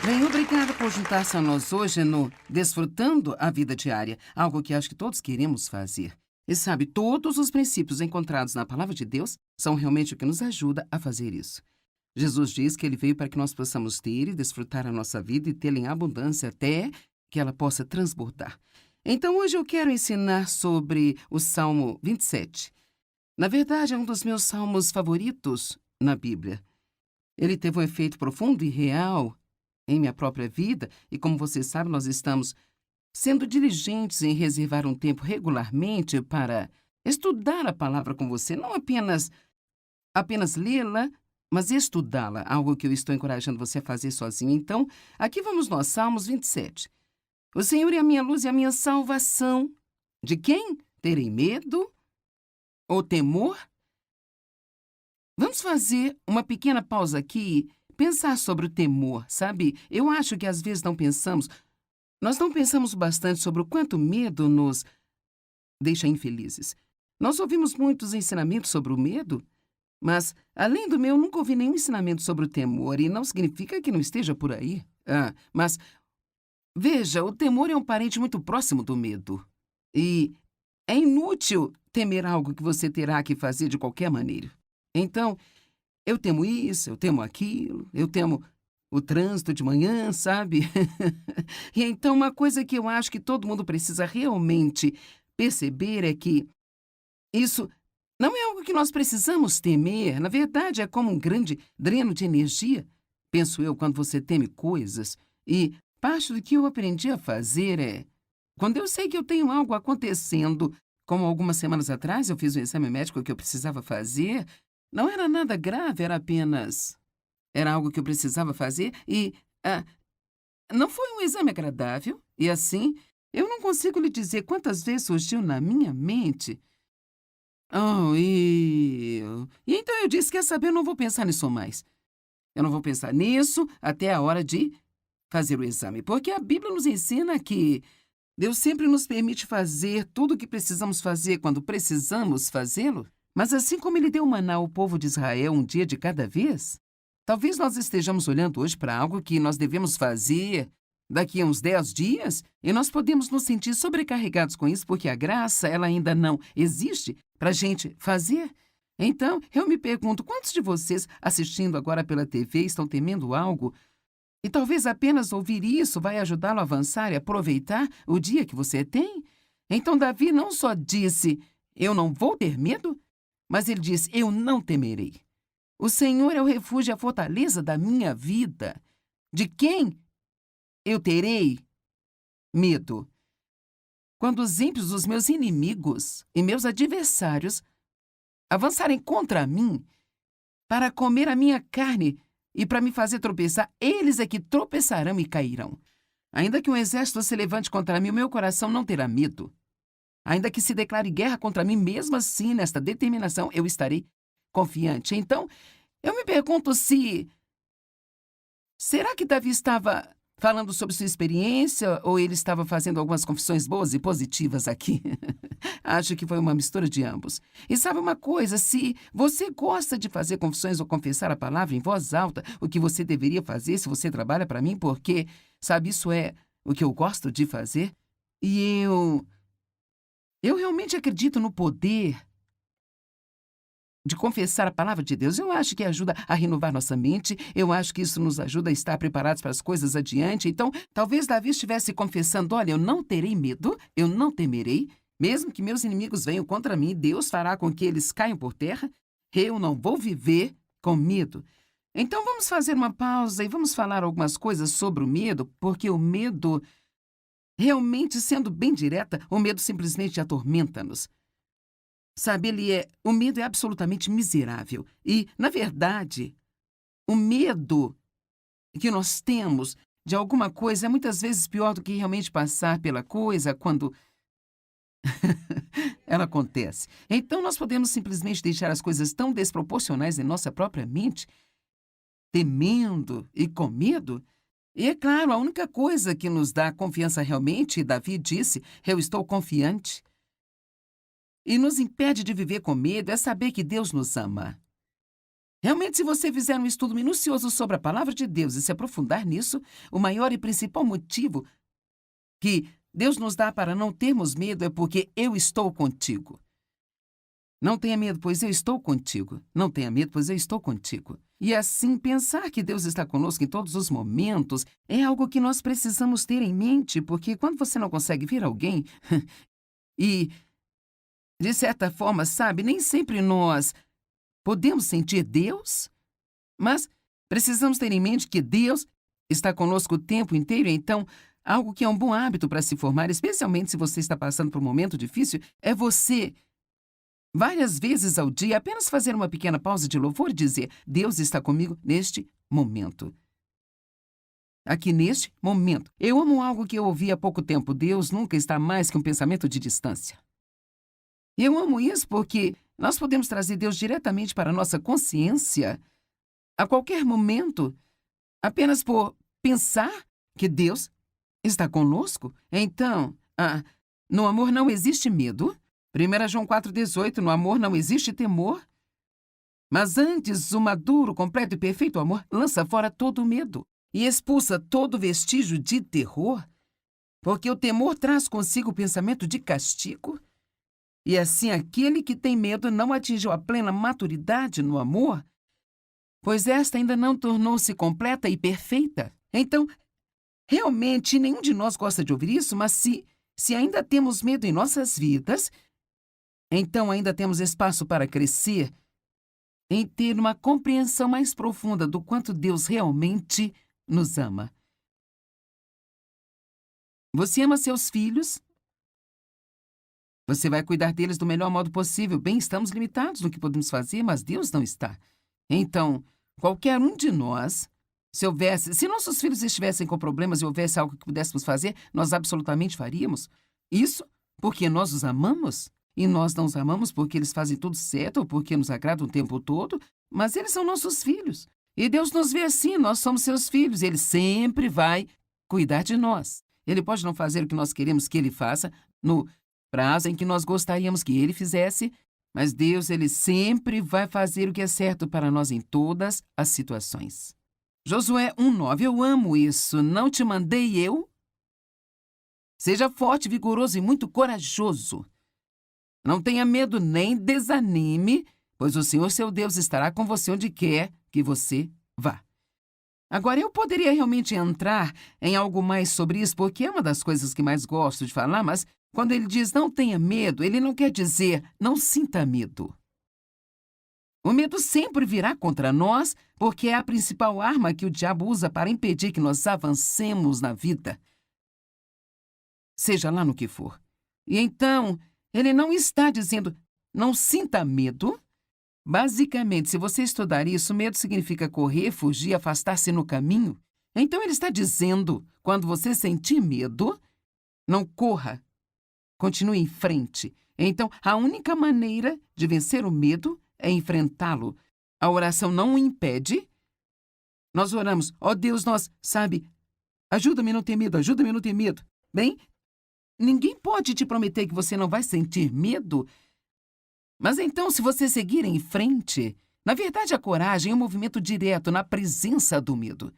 Bem, obrigada por juntar-se a nós hoje no Desfrutando a Vida Diária, algo que acho que todos queremos fazer. E sabe, todos os princípios encontrados na Palavra de Deus são realmente o que nos ajuda a fazer isso. Jesus diz que ele veio para que nós possamos ter e desfrutar a nossa vida e tê-la em abundância até que ela possa transbordar. Então, hoje eu quero ensinar sobre o Salmo 27. Na verdade, é um dos meus salmos favoritos na Bíblia. Ele teve um efeito profundo e real em minha própria vida, e como você sabe, nós estamos sendo diligentes em reservar um tempo regularmente para estudar a palavra com você, não apenas lê-la, mas estudá-la, algo que eu estou encorajando você a fazer sozinho. Então, aqui vamos nós, Salmos 27. O Senhor é a minha luz e a minha salvação. De quem terei medo ou temor? Vamos fazer uma pequena pausa aqui e pensar sobre o temor, sabe? Eu acho que às vezes nós não pensamos bastante sobre o quanto o medo nos deixa infelizes. Nós ouvimos muitos ensinamentos sobre o medo, mas, além do meu, nunca ouvi nenhum ensinamento sobre o temor, e não significa que não esteja por aí. Mas, veja, o temor é um parente muito próximo do medo. E é inútil temer algo que você terá que fazer de qualquer maneira. Então, eu temo isso, eu temo aquilo, eu temo o trânsito de manhã, sabe? E então, uma coisa que eu acho que todo mundo precisa realmente perceber é que isso não é algo que nós precisamos temer. Na verdade, é como um grande dreno de energia, penso eu, quando você teme coisas. E parte do que eu aprendi a fazer é, quando eu sei que eu tenho algo acontecendo, como algumas semanas atrás eu fiz um exame médico que eu precisava fazer, não era nada grave, era algo que eu precisava fazer e não foi um exame agradável. E assim, eu não consigo lhe dizer quantas vezes surgiu na minha mente. E então eu disse, quer saber, eu não vou pensar nisso mais. Eu não vou pensar nisso até a hora de fazer o exame, porque a Bíblia nos ensina que Deus sempre nos permite fazer tudo o que precisamos fazer quando precisamos fazê-lo. Mas assim como ele deu o maná ao povo de Israel um dia de cada vez, talvez nós estejamos olhando hoje para algo que nós devemos fazer daqui a uns 10 dias e nós podemos nos sentir sobrecarregados com isso porque a graça, ela ainda não existe para a gente fazer. Então, eu me pergunto, quantos de vocês assistindo agora pela TV estão temendo algo e talvez apenas ouvir isso vai ajudá-lo a avançar e aproveitar o dia que você tem? Então, Davi não só disse, eu não vou ter medo, mas ele diz, eu não temerei. O Senhor é o refúgio e a fortaleza da minha vida. De quem eu terei medo? Quando os ímpios, os meus inimigos e meus adversários avançarem contra mim para comer a minha carne e para me fazer tropeçar, eles é que tropeçarão e cairão. Ainda que um exército se levante contra mim, o meu coração não terá medo. Ainda que se declare guerra contra mim, mesmo assim, nesta determinação, eu estarei confiante. Então, eu me pergunto será que Davi estava falando sobre sua experiência ou ele estava fazendo algumas confissões boas e positivas aqui? Acho que foi uma mistura de ambos. E sabe uma coisa, se você gosta de fazer confissões ou confessar a palavra em voz alta, o que você deveria fazer se você trabalha para mim, porque, sabe, isso é o que eu gosto de fazer. E eu realmente acredito no poder de confessar a palavra de Deus. Eu acho que ajuda a renovar nossa mente, eu acho que isso nos ajuda a estar preparados para as coisas adiante. Então, talvez Davi estivesse confessando, olha, eu não terei medo, eu não temerei, mesmo que meus inimigos venham contra mim, Deus fará com que eles caiam por terra, eu não vou viver com medo. Então, vamos fazer uma pausa e vamos falar algumas coisas sobre o medo, porque o medo, realmente, sendo bem direta, o medo simplesmente atormenta-nos. Sabe, o medo é absolutamente miserável. E, na verdade, o medo que nós temos de alguma coisa é muitas vezes pior do que realmente passar pela coisa quando ela acontece. Então, nós podemos simplesmente deixar as coisas tão desproporcionais em nossa própria mente, temendo e com medo. E, é claro, a única coisa que nos dá confiança realmente, Davi disse, eu estou confiante, e nos impede de viver com medo é saber que Deus nos ama. Realmente, se você fizer um estudo minucioso sobre a palavra de Deus e se aprofundar nisso, o maior e principal motivo que Deus nos dá para não termos medo é porque eu estou contigo. Não tenha medo, pois eu estou contigo. Não tenha medo, pois eu estou contigo. E assim, pensar que Deus está conosco em todos os momentos é algo que nós precisamos ter em mente, porque quando você não consegue ver alguém e, de certa forma, sabe, nem sempre nós podemos sentir Deus, mas precisamos ter em mente que Deus está conosco o tempo inteiro, então algo que é um bom hábito para se formar, especialmente se você está passando por um momento difícil, é você, várias vezes ao dia, apenas fazer uma pequena pausa de louvor e dizer: Deus está comigo neste momento. Aqui neste momento. Eu amo algo que eu ouvi há pouco tempo: Deus nunca está mais que um pensamento de distância. E eu amo isso porque nós podemos trazer Deus diretamente para a nossa consciência a qualquer momento, apenas por pensar que Deus está conosco. Então, no amor não existe medo. 1 João 4,18, no amor não existe temor. Mas antes, o maduro, completo e perfeito amor lança fora todo o medo e expulsa todo vestígio de terror, porque o temor traz consigo o pensamento de castigo. E assim, aquele que tem medo não atingiu a plena maturidade no amor, pois esta ainda não tornou-se completa e perfeita. Então, realmente, nenhum de nós gosta de ouvir isso, mas se ainda temos medo em nossas vidas, então ainda temos espaço para crescer em ter uma compreensão mais profunda do quanto Deus realmente nos ama. Você ama seus filhos? Você vai cuidar deles do melhor modo possível. Bem, estamos limitados no que podemos fazer, mas Deus não está. Então, qualquer um de nós, se nossos filhos estivessem com problemas e houvesse algo que pudéssemos fazer, nós absolutamente faríamos. Isso porque nós os amamos. E nós não os amamos porque eles fazem tudo certo ou porque nos agradam o tempo todo, mas eles são nossos filhos. E Deus nos vê assim, nós somos seus filhos. Ele sempre vai cuidar de nós. Ele pode não fazer o que nós queremos que ele faça no prazo em que nós gostaríamos que ele fizesse, mas Deus, ele sempre vai fazer o que é certo para nós em todas as situações. Josué 1,9, eu amo isso. Não te mandei eu? Seja forte, vigoroso e muito corajoso. Não tenha medo nem desanime, pois o Senhor, seu Deus, estará com você onde quer que você vá. Agora, eu poderia realmente entrar em algo mais sobre isso, porque é uma das coisas que mais gosto de falar, mas quando ele diz não tenha medo, ele não quer dizer não sinta medo. O medo sempre virá contra nós, porque é a principal arma que o diabo usa para impedir que nós avancemos na vida, seja lá no que for. E então, ele não está dizendo não sinta medo. Basicamente, se você estudar isso, medo significa correr, fugir, afastar-se no caminho. Então ele está dizendo, quando você sentir medo, não corra, continue em frente. Então, a única maneira de vencer o medo é enfrentá-lo. A oração não o impede. Nós oramos, ó Deus, ajuda-me a não ter medo, ajuda-me a não ter medo. Bem, ninguém pode te prometer que você não vai sentir medo. Mas então, se você seguir em frente, na verdade a coragem é um movimento direto na presença do medo.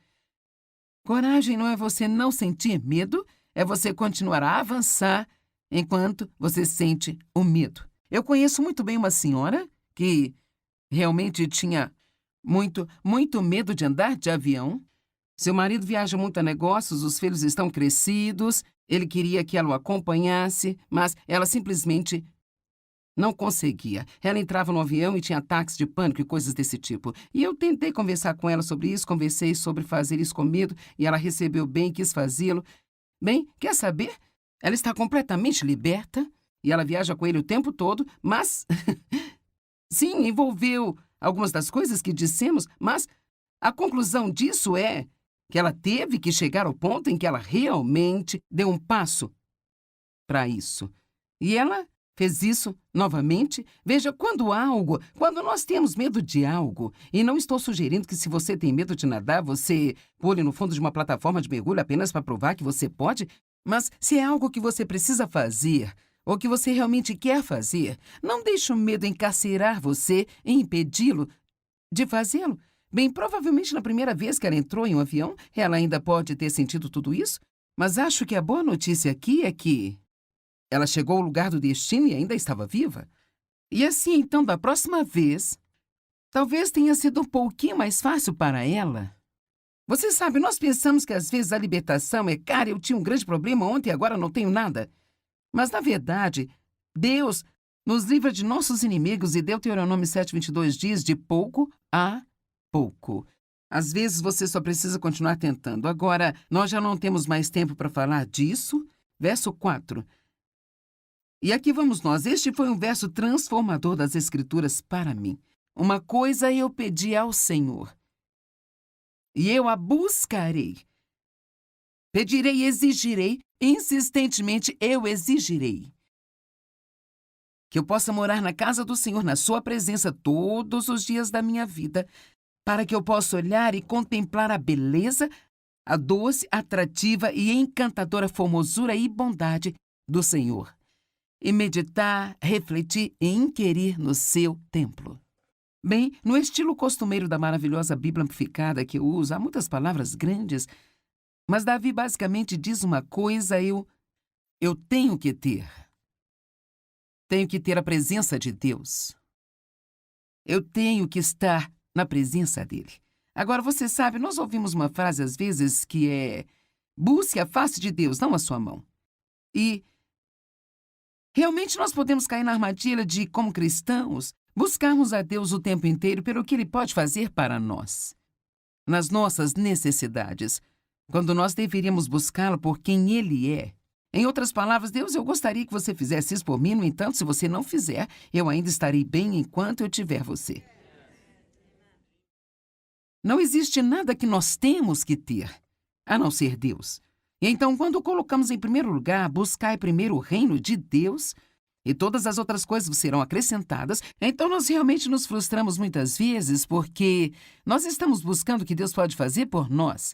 Coragem não é você não sentir medo, é você continuar a avançar enquanto você sente o medo. Eu conheço muito bem uma senhora que realmente tinha muito medo de andar de avião. Seu marido viaja muito a negócios, os filhos estão crescidos, ele queria que ela o acompanhasse, mas ela simplesmente não conseguia. Ela entrava no avião e tinha ataques de pânico e coisas desse tipo. E eu tentei conversar com ela sobre isso, conversei sobre fazer isso com medo, e ela recebeu bem, quis fazê-lo. Bem, quer saber? Ela está completamente liberta, e ela viaja com ele o tempo todo, mas... Sim, envolveu algumas das coisas que dissemos, mas a conclusão disso é que ela teve que chegar ao ponto em que ela realmente deu um passo para isso. E ela fez isso novamente. Veja, quando nós temos medo de algo, e não estou sugerindo que se você tem medo de nadar, você pule no fundo de uma plataforma de mergulho apenas para provar que você pode, mas se é algo que você precisa fazer, ou que você realmente quer fazer, não deixe o medo encarcerar você e impedi-lo de fazê-lo? Bem, provavelmente na primeira vez que ela entrou em um avião, ela ainda pode ter sentido tudo isso, mas acho que a boa notícia aqui é que ela chegou ao lugar do destino e ainda estava viva. E assim, então, da próxima vez, talvez tenha sido um pouquinho mais fácil para ela. Você sabe, nós pensamos que às vezes a libertação é, cara, eu tinha um grande problema ontem e agora não tenho nada. Mas, na verdade, Deus nos livra de nossos inimigos e Deuteronômio 7:22 diz de pouco a pouco. Às vezes você só precisa continuar tentando. Agora, nós já não temos mais tempo para falar disso. Verso 4. E aqui vamos nós. Este foi um verso transformador das Escrituras para mim. Uma coisa eu pedi ao Senhor, e eu a buscarei. Pedirei e exigirei, insistentemente eu exigirei. Que eu possa morar na casa do Senhor, na sua presença, todos os dias da minha vida, para que eu possa olhar e contemplar a beleza, a doce, atrativa e encantadora formosura e bondade do Senhor, e meditar, refletir e inquirir no seu templo. Bem, no estilo costumeiro da maravilhosa Bíblia Amplificada que eu uso, há muitas palavras grandes, mas Davi basicamente diz uma coisa: eu tenho que ter. Tenho que ter a presença de Deus. Eu tenho que estar na presença dele. Agora, você sabe, nós ouvimos uma frase às vezes que é: busque a face de Deus, não a sua mão. E realmente nós podemos cair na armadilha de, como cristãos, buscarmos a Deus o tempo inteiro pelo que Ele pode fazer para nós, nas nossas necessidades, quando nós deveríamos buscá-lo por quem Ele é. Em outras palavras, Deus, eu gostaria que você fizesse isso por mim, no entanto, se você não fizer, eu ainda estarei bem enquanto eu tiver você. Não existe nada que nós temos que ter, a não ser Deus. E então, quando colocamos em primeiro lugar, buscai primeiro o reino de Deus, e todas as outras coisas serão acrescentadas, então nós realmente nos frustramos muitas vezes porque nós estamos buscando o que Deus pode fazer por nós.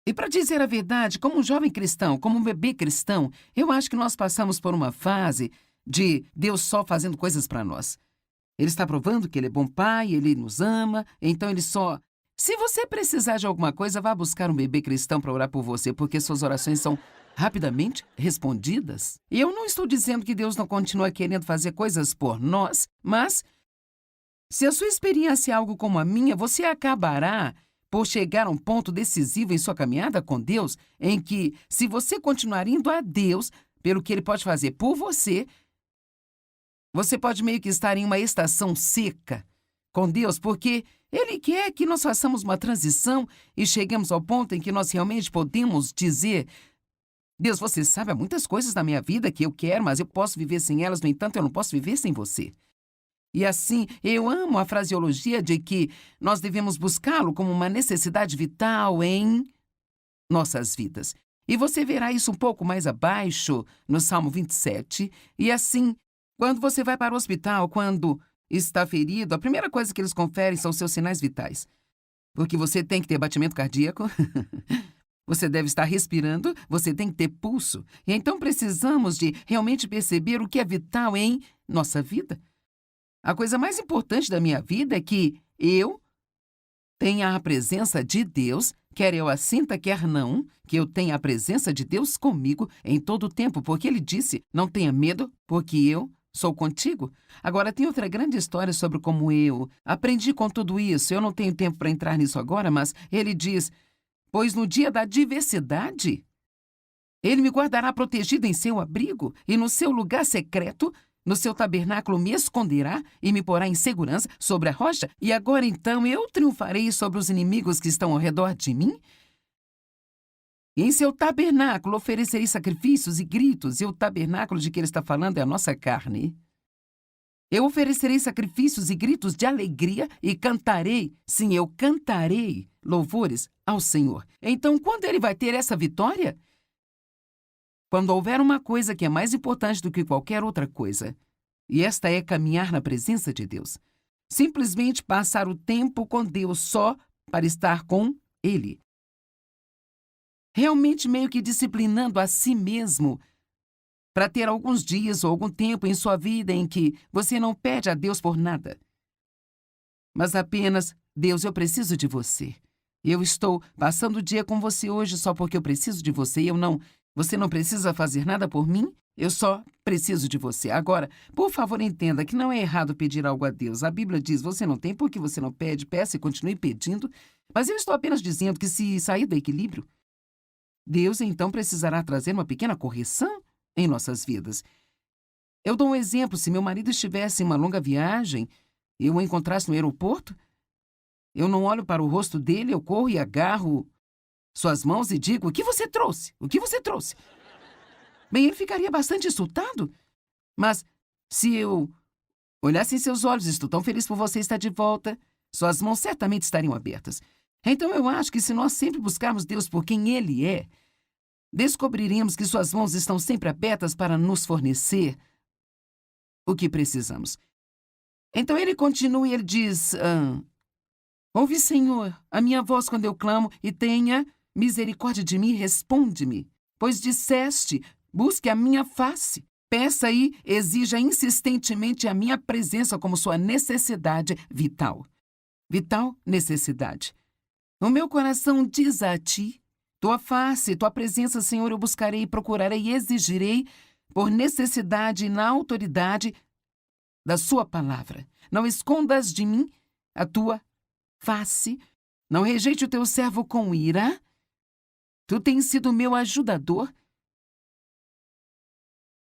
E para dizer a verdade, como um jovem cristão, como um bebê cristão, eu acho que nós passamos por uma fase de Deus só fazendo coisas para nós. Ele está provando que Ele é bom pai, Ele nos ama, então Ele só... Se você precisar de alguma coisa, vá buscar um bebê cristão para orar por você, porque suas orações são rapidamente respondidas. E eu não estou dizendo que Deus não continua querendo fazer coisas por nós, mas se a sua experiência é algo como a minha, você acabará por chegar a um ponto decisivo em sua caminhada com Deus, em que, se você continuar indo a Deus pelo que Ele pode fazer por você, você pode meio que estar em uma estação seca com Deus, porque Ele quer que nós façamos uma transição e cheguemos ao ponto em que nós realmente podemos dizer: Deus, você sabe, há muitas coisas na minha vida que eu quero, mas eu posso viver sem elas, no entanto, eu não posso viver sem você. E assim, eu amo a fraseologia de que nós devemos buscá-lo como uma necessidade vital em nossas vidas. E você verá isso um pouco mais abaixo, no Salmo 27. E assim, quando você vai para o hospital, quando está ferido, a primeira coisa que eles conferem são seus sinais vitais. Porque você tem que ter batimento cardíaco, você deve estar respirando, você tem que ter pulso. E então precisamos de realmente perceber o que é vital em nossa vida. A coisa mais importante da minha vida é que eu tenha a presença de Deus, quer eu a sinta, quer não, que eu tenha a presença de Deus comigo em todo o tempo, porque Ele disse: não tenha medo, porque eu sou contigo. Agora, tem outra grande história sobre como eu aprendi com tudo isso. Eu não tenho tempo para entrar nisso agora, mas Ele diz: pois no dia da adversidade, Ele me guardará protegido em seu abrigo, e no seu lugar secreto, no seu tabernáculo me esconderá e me porá em segurança sobre a rocha, e agora então eu triunfarei sobre os inimigos que estão ao redor de mim? E em seu tabernáculo oferecerei sacrifícios e gritos, e o tabernáculo de que ele está falando é a nossa carne. Eu oferecerei sacrifícios e gritos de alegria e cantarei, sim, eu cantarei louvores ao Senhor. Então, quando ele vai ter essa vitória? Quando houver uma coisa que é mais importante do que qualquer outra coisa, e esta é caminhar na presença de Deus. Simplesmente passar o tempo com Deus só para estar com Ele. Realmente meio que disciplinando a si mesmo para ter alguns dias ou algum tempo em sua vida em que você não pede a Deus por nada. mas apenas: Deus, eu preciso de você. Eu estou passando o dia com você hoje só porque eu preciso de você e você não precisa fazer nada por mim? Eu só preciso de você. Agora, por favor, entenda que não é errado pedir algo a Deus. A Bíblia diz: você não tem porque você não pede, peça e continue pedindo. Mas eu estou apenas dizendo que se sair do equilíbrio, Deus então precisará trazer uma pequena correção em nossas vidas. Eu dou um exemplo: se meu marido estivesse em uma longa viagem e eu o encontrasse no aeroporto, eu não olho para o rosto dele, eu corro e agarro suas mãos e digo: o que você trouxe? O que você trouxe? Bem, ele ficaria bastante insultado. Mas se eu olhasse em seus olhos: estou tão feliz por você estar de volta, suas mãos certamente estariam abertas. Então eu acho que se nós sempre buscarmos Deus por quem Ele é, descobriremos que suas mãos estão sempre abertas para nos fornecer o que precisamos. Então ele continua e ele diz: ouve, Senhor, a minha voz quando eu clamo, e tenha misericórdia de mim, responde-me. Pois disseste: busque a minha face. Peça e exija insistentemente a minha presença como sua necessidade vital. Vital necessidade. O meu coração diz a ti: tua face, tua presença, Senhor, eu buscarei, procurarei e exigirei por necessidade e na autoridade da sua palavra. Não escondas de mim a tua face. Não rejeite o teu servo com ira. Tu tens sido meu ajudador.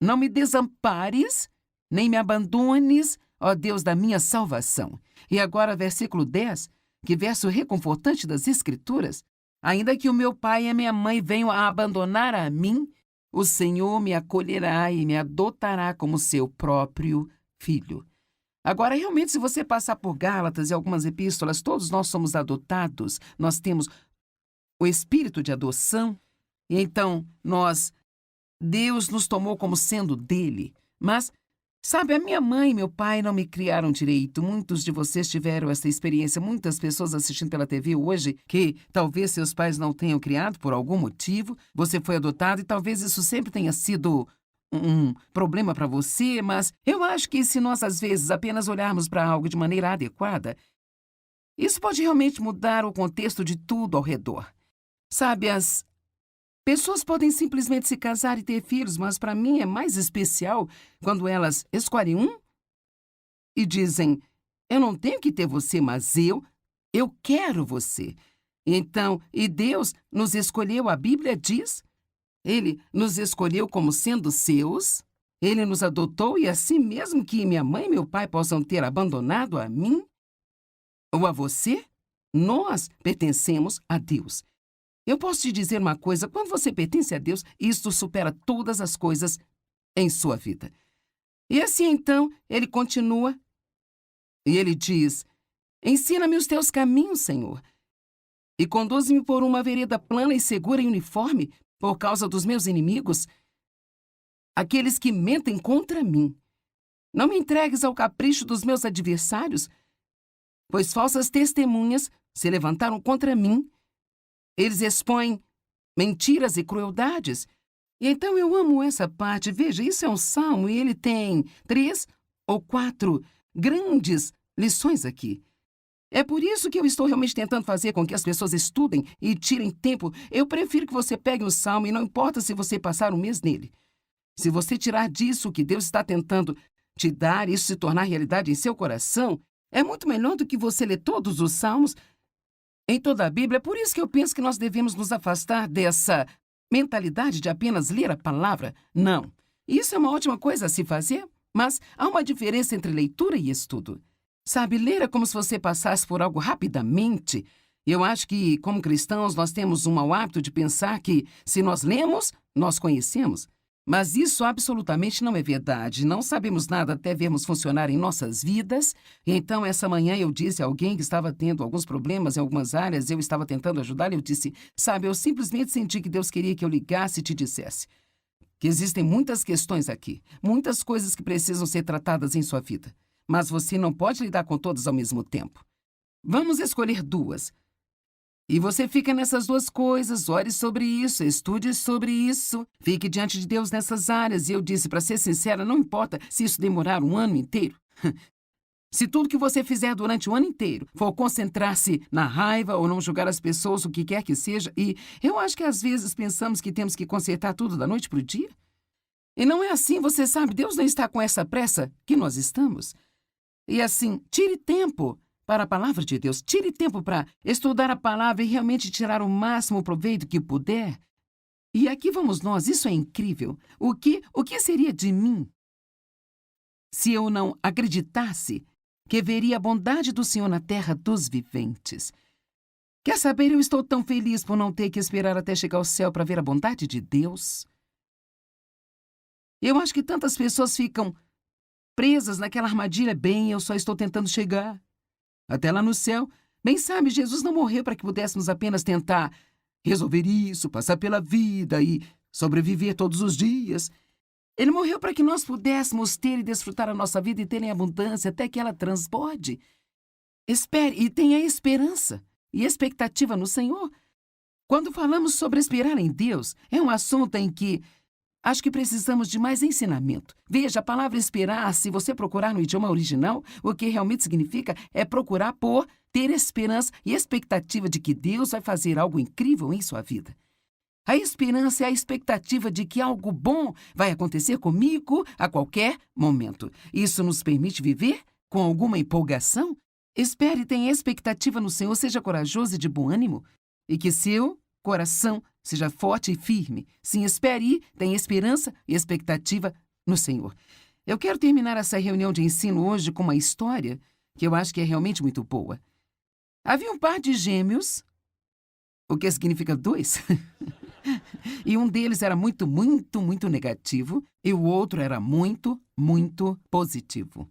Não me desampares, nem me abandones, ó Deus da minha salvação. E agora, versículo 10, que verso reconfortante das Escrituras. Ainda que o meu pai e a minha mãe venham a abandonar a mim, o Senhor me acolherá e me adotará como seu próprio filho. Agora, realmente, se você passar por Gálatas e algumas epístolas, todos nós somos adotados, nós temos o espírito de adoção, e então Deus nos tomou como sendo dele. Mas, sabe, a minha mãe e meu pai não me criaram direito. Muitos de vocês tiveram essa experiência, muitas pessoas assistindo pela TV hoje, que talvez seus pais não tenham criado por algum motivo, você foi adotado e talvez isso sempre tenha sido um problema para você, mas eu acho que se nós, às vezes, apenas olharmos para algo de maneira adequada, isso pode realmente mudar o contexto de tudo ao redor. Sabe, as pessoas podem simplesmente se casar e ter filhos, mas para mim é mais especial quando elas escolhem um e dizem: eu não tenho que ter você, mas eu quero você. Então, e Deus nos escolheu, a Bíblia diz, Ele nos escolheu como sendo seus, Ele nos adotou, e assim mesmo que minha mãe e meu pai possam ter abandonado a mim ou a você, nós pertencemos a Deus. Eu posso te dizer uma coisa: quando você pertence a Deus, isto supera todas as coisas em sua vida. E assim então, ele continua e ele diz: ensina-me os teus caminhos, Senhor, e conduz-me por uma vereda plana e segura e uniforme, por causa dos meus inimigos, aqueles que mentem contra mim. Não me entregues ao capricho dos meus adversários, pois falsas testemunhas se levantaram contra mim. Eles expõem mentiras e crueldades. E então eu amo essa parte. Veja, isso é um salmo e ele tem 3 ou 4 grandes lições aqui. É por isso que eu estou realmente tentando fazer com que as pessoas estudem e tirem tempo. Eu prefiro que você pegue o salmo e não importa se você passar um mês nele. Se você tirar disso o que Deus está tentando te dar e isso se tornar realidade em seu coração, é muito melhor do que você ler todos os salmos em toda a Bíblia. É por isso que eu penso que nós devemos nos afastar dessa mentalidade de apenas ler a palavra. Não. Isso é uma ótima coisa a se fazer, mas há uma diferença entre leitura e estudo. Sabe, ler é como se você passasse por algo rapidamente. Eu acho que, como cristãos, nós temos um mau hábito de pensar que, se nós lemos, nós conhecemos. Mas isso absolutamente não é verdade. Não sabemos nada até vermos funcionar em nossas vidas. E então, essa manhã, eu disse a alguém que estava tendo alguns problemas em algumas áreas, eu estava tentando ajudar, e eu disse: sabe, eu simplesmente senti que Deus queria que eu ligasse e te dissesse que existem muitas questões aqui, muitas coisas que precisam ser tratadas em sua vida. Mas você não pode lidar com todas ao mesmo tempo. Vamos escolher 2. E você fica nessas 2 coisas, ore sobre isso, estude sobre isso, fique diante de Deus nessas áreas. E eu disse, para ser sincera, não importa se isso demorar um ano inteiro. Se tudo que você fizer durante o ano inteiro for concentrar-se na raiva ou não julgar as pessoas, o que quer que seja, e eu acho que às vezes pensamos que temos que consertar tudo da noite para o dia. E não é assim, você sabe, Deus não está com essa pressa que nós estamos. E assim, tire tempo para a palavra de Deus, tire tempo para estudar a palavra e realmente tirar o máximo proveito que puder. E aqui vamos nós, isso é incrível. O que seria de mim se eu não acreditasse que veria a bondade do Senhor na terra dos viventes? Quer saber, eu estou tão feliz por não ter que esperar até chegar ao céu para ver a bondade de Deus. Eu acho que tantas pessoas ficam presas naquela armadilha. Bem, eu só estou tentando chegar até lá no céu. Bem, sabe, Jesus não morreu para que pudéssemos apenas tentar resolver isso, passar pela vida e sobreviver todos os dias. Ele morreu para que nós pudéssemos ter e desfrutar a nossa vida e ter em abundância até que ela transborde. Espere e tenha esperança e expectativa no Senhor. Quando falamos sobre esperar em Deus, é um assunto em que acho que precisamos de mais ensinamento. Veja, a palavra esperar, se você procurar no idioma original, o que realmente significa é procurar por ter esperança e expectativa de que Deus vai fazer algo incrível em sua vida. A esperança é a expectativa de que algo bom vai acontecer comigo a qualquer momento. Isso nos permite viver com alguma empolgação. Espere e tenha expectativa no Senhor, seja corajoso e de bom ânimo, e que seu coração seja forte e firme. Sim, espere e tenha esperança e expectativa no Senhor. Eu quero terminar essa reunião de ensino hoje com uma história que eu acho que é realmente muito boa. Havia um par de gêmeos, o que significa dois, e um deles era muito negativo e o outro era muito positivo.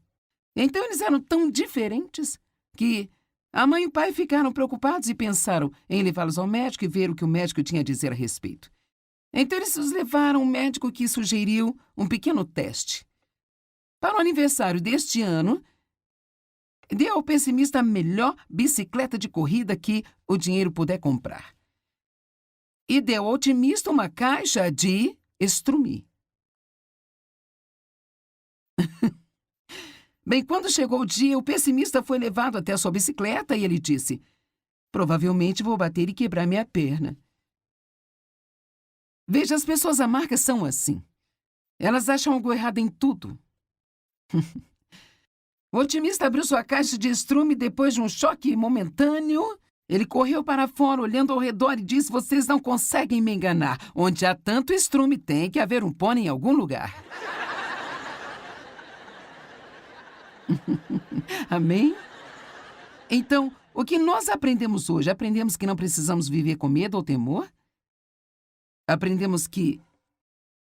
Então eles eram tão diferentes que a mãe e o pai ficaram preocupados e pensaram em levá-los ao médico e ver o que o médico tinha a dizer a respeito. Então eles os levaram ao médico que sugeriu um pequeno teste. Para o aniversário deste ano, dê ao pessimista a melhor bicicleta de corrida que o dinheiro puder comprar. E dê ao otimista uma caixa de estrume. Bem, quando chegou o dia, o pessimista foi levado até a sua bicicleta e ele disse: provavelmente vou bater e quebrar minha perna. Veja, as pessoas amargas são assim. Elas acham algo errado em tudo. O otimista abriu sua caixa de estrume depois de um choque momentâneo. Ele correu para fora, olhando ao redor e disse: vocês não conseguem me enganar. Onde há tanto estrume, tem que haver um pônei em algum lugar. Amém? Então, o que nós aprendemos hoje? Aprendemos que não precisamos viver com medo ou temor? Aprendemos que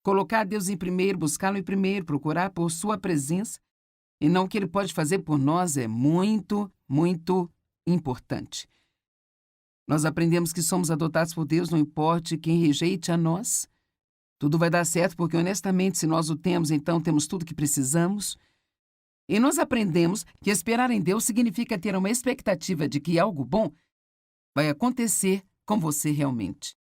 colocar Deus em primeiro, buscá-lo em primeiro, procurar por sua presença e não o que ele pode fazer por nós é muito importante. Nós aprendemos que somos adotados por Deus, não importe quem rejeite a nós. Tudo vai dar certo porque, honestamente, se nós o temos, então temos tudo que precisamos. E nós aprendemos que esperar em Deus significa ter uma expectativa de que algo bom vai acontecer com você realmente.